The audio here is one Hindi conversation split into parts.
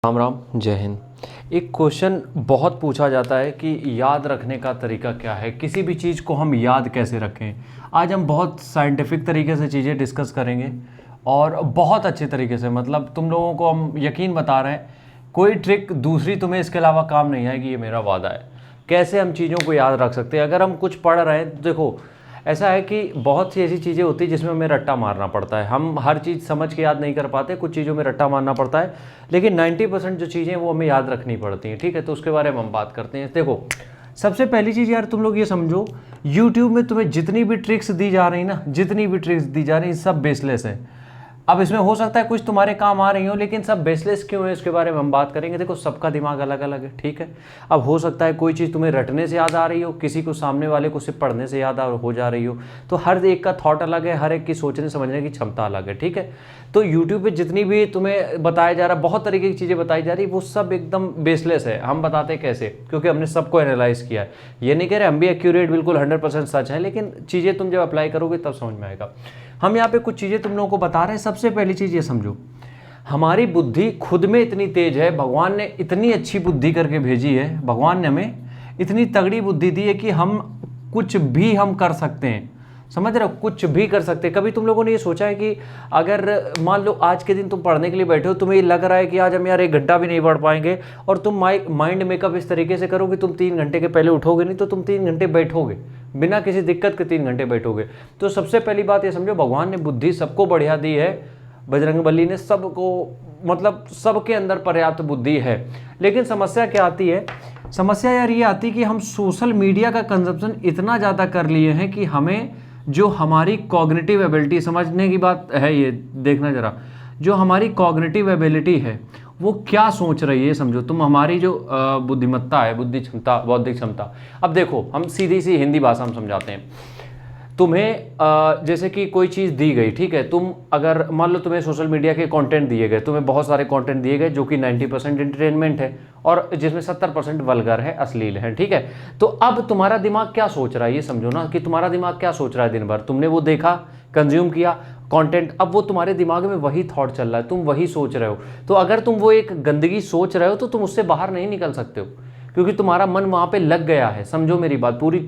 राम राम, जय हिंद। एक क्वेश्चन बहुत पूछा जाता है कि याद रखने का तरीका क्या है, किसी भी चीज़ को हम याद कैसे रखें। आज हम बहुत साइंटिफिक तरीके से चीज़ें डिस्कस करेंगे और बहुत अच्छे तरीके से, मतलब तुम लोगों को हम यकीन बता रहे हैं, कोई ट्रिक दूसरी तुम्हें इसके अलावा काम नहीं आएगी, ये मेरा वादा है। कैसे हम चीज़ों को याद रख सकते हैं। अगर हम कुछ पढ़ रहे हैं तो देखो, ऐसा है कि बहुत सी ऐसी चीज़ें होती है जिसमें हमें रट्टा मारना पड़ता है। हम हर चीज़ समझ के याद नहीं कर पाते, कुछ चीज़ों में रट्टा मारना पड़ता है, लेकिन 90% जो चीज़ें वो हमें याद रखनी पड़ती हैं। ठीक है, तो उसके बारे में हम बात करते हैं। देखो, सबसे पहली चीज़ यार, तुम लोग ये समझो, यूट्यूब में तुम्हें जितनी भी ट्रिक्स दी जा रही ना, जितनी भी ट्रिक्स दी जा रही सब बेसलेस है। अब इसमें हो सकता है कुछ तुम्हारे काम आ रही हो, लेकिन सब बेसलेस क्यों है इसके बारे में हम बात करेंगे। देखो, सबका दिमाग अलग अलग है, ठीक है। अब हो सकता है कोई चीज़ तुम्हें रटने से याद आ रही हो, किसी को सामने वाले को सिर्फ पढ़ने से याद हो जा रही हो। तो हर एक का थॉट अलग है, हर एक की सोचने समझने की क्षमता अलग है, ठीक है। तो यूट्यूब पे जितनी भी तुम्हें बताया जा रहा है, बहुत तरीके की चीज़ें बताई जा रही है, वो सब एकदम बेसलेस है। हम बताते कैसे, क्योंकि हमने सबको एनालाइज किया है। ये नहीं कह रहे हम भी एक्यूरेट बिल्कुल 100% सच है, लेकिन चीज़ें तुम जब अप्लाई करोगे तब समझ में आएगा। हम यहाँ पे कुछ चीज़ें तुम लोगों को बता रहे हैं। सबसे पहली चीज़ ये समझो, हमारी बुद्धि खुद में इतनी तेज है, भगवान ने इतनी अच्छी बुद्धि करके भेजी है, भगवान ने हमें इतनी तगड़ी बुद्धि दी है कि हम कुछ भी हम कर सकते हैं। समझ रहे हो, कुछ भी कर सकते हैं। कभी तुम लोगों ने ये सोचा है कि अगर मान लो आज के दिन तुम पढ़ने के लिए बैठे हो, तुम्हें ये लग रहा है कि आज हम यार 1 घंटा भी नहीं पढ़ पाएंगे, और तुम माइंड मेकअप इस तरीके से करो कि तुम 3 घंटे के पहले उठोगे नहीं, तो तुम 3 घंटे बैठोगे बिना किसी दिक्कत के, 3 घंटे बैठोगे। तो सबसे पहली बात ये समझो, भगवान ने बुद्धि सबको बढ़िया दी है, बजरंगबली ने सबको, मतलब सबके अंदर पर्याप्त बुद्धि है। लेकिन समस्या क्या आती है, समस्या यार ये आती है कि हम सोशल मीडिया का कंजप्शन इतना ज़्यादा कर लिए हैं कि हमें जो हमारी कॉग्निटिव एबिलिटी, समझने की बात है ये, देखना जरा, जो हमारी कॉग्निटिव एबिलिटी है वो क्या सोच रही है, समझो तुम, हमारी जो बुद्धिमत्ता है, बुद्धि क्षमता, बौद्धिक क्षमता। अब देखो, हम सीधी सी हिंदी भाषा में समझाते हैं तुम्हें। जैसे कि कोई चीज़ दी गई, ठीक है, तुम अगर मान लो तुम्हें सोशल मीडिया के कंटेंट दिए गए, तुम्हें बहुत सारे कंटेंट दिए गए जो कि 90% एंटरटेनमेंट है और जिसमें 70% वल्गर है, अश्लील है, ठीक है। तो अब तुम्हारा दिमाग क्या सोच रहा है, ये समझो ना कि तुम्हारा दिमाग क्या सोच रहा है। दिन भर तुमने वो देखा, कंज्यूम किया कंटेंट, अब वो तुम्हारे दिमाग में वही थॉट चल रहा है, तुम वही सोच रहे हो। तो अगर तुम वो एक गंदगी सोच रहे हो तो तुम उससे बाहर नहीं निकल सकते हो, क्योंकि तुम्हारा मन वहाँ पे लग गया है। समझो मेरी बात, पूरी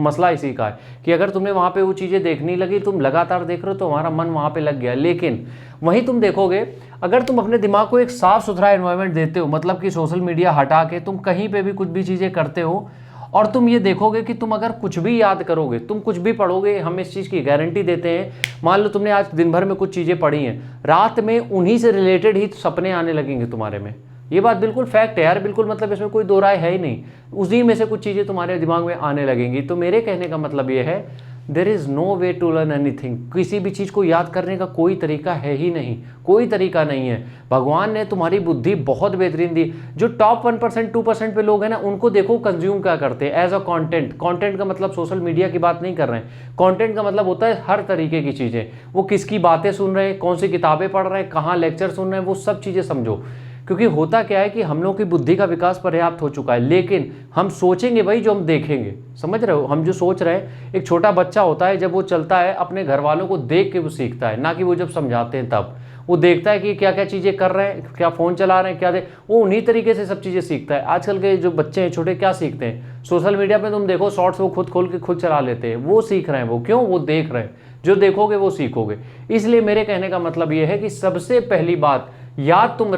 मसला इसी का है कि अगर तुमने वहाँ पे वो चीज़ें देखने लगी, तुम लगातार देख रहे हो, तो तुम्हारा मन वहाँ पे लग गया। लेकिन वहीं तुम देखोगे, अगर तुम अपने दिमाग को एक साफ सुथरा एनवायरनमेंट देते हो, मतलब कि सोशल मीडिया हटा के तुम कहीं पे भी कुछ भी चीज़ें करते हो, और तुम ये देखोगे कि तुम अगर कुछ भी याद करोगे, तुम कुछ भी पढ़ोगे, हम इस चीज़ की गारंटी देते हैं। मान लो तुमने आज दिन भर में कुछ चीज़ें पढ़ी हैं, रात में उन्हीं से रिलेटेड ही सपने आने लगेंगे तुम्हारे में। ये बात बिल्कुल फैक्ट है यार, बिल्कुल, मतलब इसमें कोई दो राय है ही नहीं। उसी में से कुछ चीज़ें तुम्हारे दिमाग में आने लगेंगी। तो मेरे कहने का मतलब ये है, there is no way to learn anything. किसी भी चीज़ को याद करने का कोई तरीका है ही नहीं, कोई तरीका नहीं है। भगवान ने तुम्हारी बुद्धि बहुत बेहतरीन दी। जो टॉप 1% 2% पे लोग हैं ना, उनको देखो कंज्यूम क्या करते हैं एज अ कंटेंट। कंटेंट का मतलब सोशल मीडिया की बात नहीं कर रहे हैं, कंटेंट का मतलब होता है हर तरीके की चीज़ें। वो किसकी बातें सुन रहे हैं, कौन सी किताबें पढ़ रहे हैं, कहाँ लेक्चर सुन रहे हैं, वो सब चीज़ें समझो। क्योंकि होता क्या है कि हम लोग की बुद्धि का विकास पर्याप्त हो चुका है, लेकिन हम सोचेंगे वही जो हम देखेंगे। समझ रहे हो, हम जो सोच रहे हैं, एक छोटा बच्चा होता है, जब वो चलता है अपने घर वालों को देख के वो सीखता है, ना कि वो जब समझाते हैं तब। वो देखता है कि क्या क्या चीज़ें कर रहे हैं, क्या फ़ोन चला रहे हैं, क्या वो उन्हीं तरीके से सब चीज़ें सीखता है। आजकल के जो बच्चे हैं छोटे, क्या सीखते हैं, सोशल मीडिया पर तुम देखो शॉर्ट्स, वो खुद खोल के खुद चला लेते हैं। वो सीख रहे हैं, वो क्यों, वो देख रहे हैं। जो देखोगे वो सीखोगे। इसलिए मेरे कहने का मतलब ये है कि सबसे पहली बात, याद तुम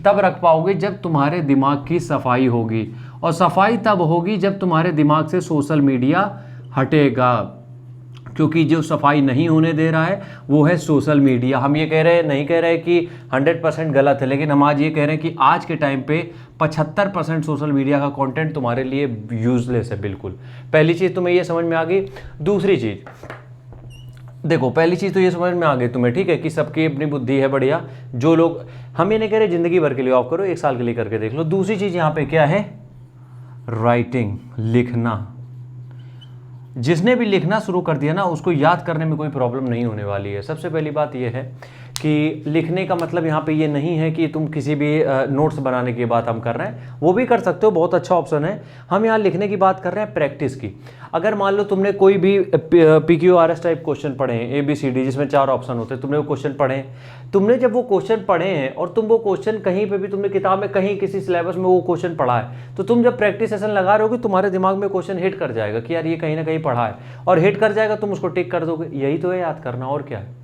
तब रख पाओगे जब तुम्हारे दिमाग की सफाई होगी, और सफाई तब होगी जब तुम्हारे दिमाग से सोशल मीडिया हटेगा। क्योंकि जो सफाई नहीं होने दे रहा है वो है सोशल मीडिया। हम ये कह रहे हैं, नहीं कह रहे कि 100% गलत है, लेकिन हम आज ये कह रहे हैं कि आज के टाइम पे 75% सोशल मीडिया का कंटेंट तुम्हारे लिए यूजलेस है, बिल्कुल। पहली चीज़ तुम्हें ये समझ में आ गई। दूसरी चीज़ देखो, पहली चीज़ तो ये समझ में आ गई तुम्हें, ठीक है, कि सबकी अपनी बुद्धि है बढ़िया। जो लोग, हम ये नहीं कह रहे ज़िंदगी भर के लिए ऑफ करो, 1 साल के लिए करके देख लो। दूसरी चीज़ यहाँ पे क्या है, राइटिंग, लिखना। जिसने भी लिखना शुरू कर दिया ना, उसको याद करने में कोई प्रॉब्लम नहीं होने वाली है। सबसे पहली बात यह है कि लिखने का मतलब यहाँ पे ये नहीं है कि तुम किसी भी नोट्स बनाने की बात हम कर रहे हैं, वो भी कर सकते हो, बहुत अच्छा ऑप्शन है। हम यहाँ लिखने की बात कर रहे हैं प्रैक्टिस की। अगर मान लो तुमने कोई भी PQRS टाइप क्वेश्चन पढ़े हैं, ABCD जिसमें 4 ऑप्शन होते हैं, तुमने वो क्वेश्चन पढ़े हैं, तुमने जब वो क्वेश्चन पढ़े हैं और तुम वो क्वेश्चन कहीं पे भी तुमने किताब में कहीं किसी सिलेबस में वो क्वेश्चन पढ़ा है, तो तुम जब प्रैक्टिस सेशन लगा रहे होगे तुम्हारे दिमाग में क्वेश्चन हिट कर जाएगा कि यार ये कहीं ना कहीं पढ़ा है, और हिट कर जाएगा, तुम उसको टिक कर दोगे। यही तो है याद करना, और क्या है।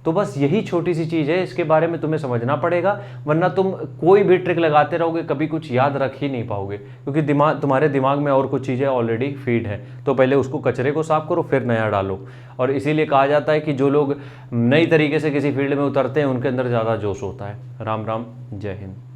तो बस यही छोटी सी चीज़ है, इसके बारे में तुम्हें समझना पड़ेगा, वरना तुम कोई भी ट्रिक लगाते रहोगे कभी कुछ याद रख ही नहीं पाओगे, क्योंकि तुम्हारे दिमाग में और कुछ चीज़ें ऑलरेडी फीड है। तो पहले उसको कचरे को साफ करो, फिर नया डालो। और इसीलिए कहा जाता है कि जो लोग नई तरीके से किसी फील्ड में उतरते हैं उनके अंदर ज़्यादा जोश होता है। राम राम, जय हिंद।